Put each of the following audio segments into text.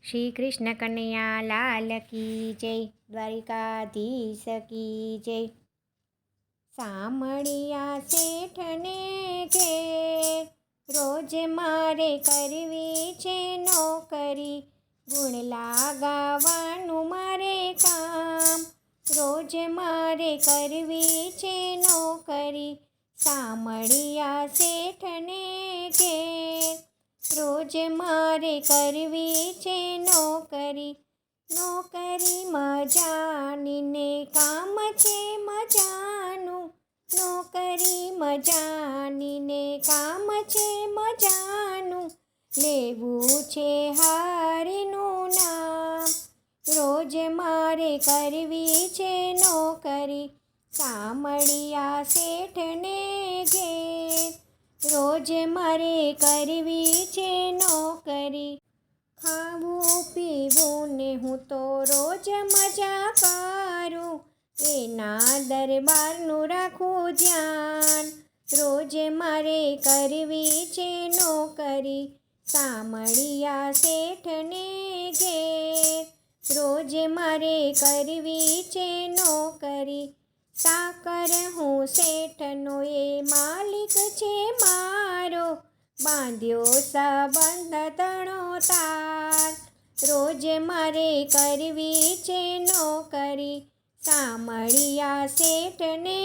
શ્રી કૃષ્ણ કનૈયા લાલ કી જય, દ્વારિકાધીશ કી જય। સામળિયા શેઠને ઘેર રોજ મારે કરવી છે નોકરી, ગુણ લાગાવાનું મારે કામ, રોજ મારે કરવી છે નોકરી, સામળિયા શેઠને ઘેર રોજ મારે કરવી છે નોકરી। નોકરી મજાની ને કામ છે મજાનું, નોકરી મજાની ને કામ છે મજાનું, લેવું છે હરિનું નામ, રોજ મારે કરવી છે નોકરી, સામળિયા શેઠને ઘેર રોજ મારે કરવી છે નોકરી। ખાવું પીવું ને હું તો રોજ મજા કરું, એના દરબારનું રાખું ધ્યાન, રોજ મારે કરવી છે નોકરી, સામળિયા શેઠને ઘેર રોજ મારે કરવી છે નોકરી। સાકર હું શેઠનો એ માલિક છે મારો, બાંધ્યો સંબંધ તણો તાર, રોજ મારે કરવી છે નોકરી, સામળિયા શેઠને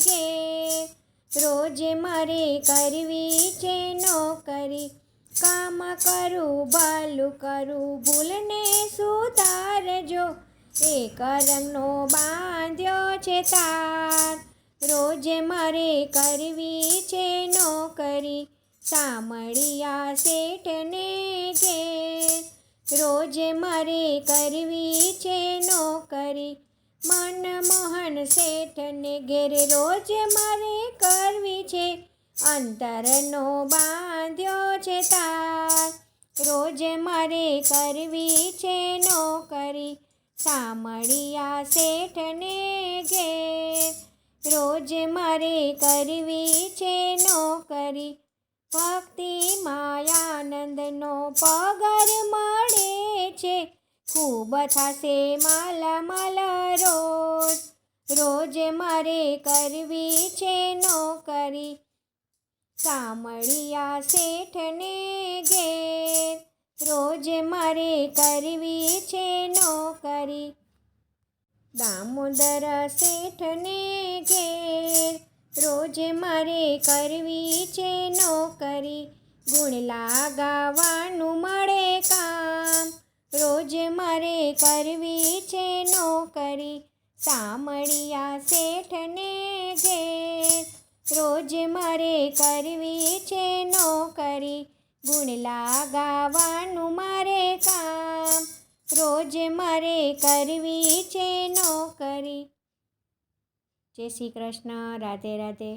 ઘેર રોજ મારે કરવી છે નોકરી। કામ કરું ભલું કરું ભૂલને સુધારજો, એક રંગનો બાંધ્યો છે તાર, રોજ મારે કરવી છે નોકરી, સામળિયા શેઠને ઘેર રોજ મારે કરવી છે નોકરી। મનમોહન શેઠને ઘેર રોજ મારે કરવી છે, અંતરનો બાંધ્યો છે તાર, રોજ મારે કરવી છે નોકરી, સામળિયા શેઠને ઘેર રોજ મારે કરવી છે નોકરી। ભક્તિ માયાનંદનો પગાર મળે છે, ખૂબ થશે માલામાલ રોજ, રોજ મારે કરવી છે નોકરી, સામળિયા શેઠને ઘેર રોજ મારે કરવી છે નોકરી। દામોદર શેઠને ઘેર રોજ મારે કરવી છે નોકરી, ગુણ લાગાવાનું મળે કામ, રોજ મારે કરવી છે નોકરી, સામળિયા શેઠને ઘેર રોજ મારે કરવી છે નોકરી, ગુણ લાગાવાનું મારે કામ, રોજ મારે કરવી છે નોકરી। જય શ્રી કૃષ્ણ, રાધે રાધે।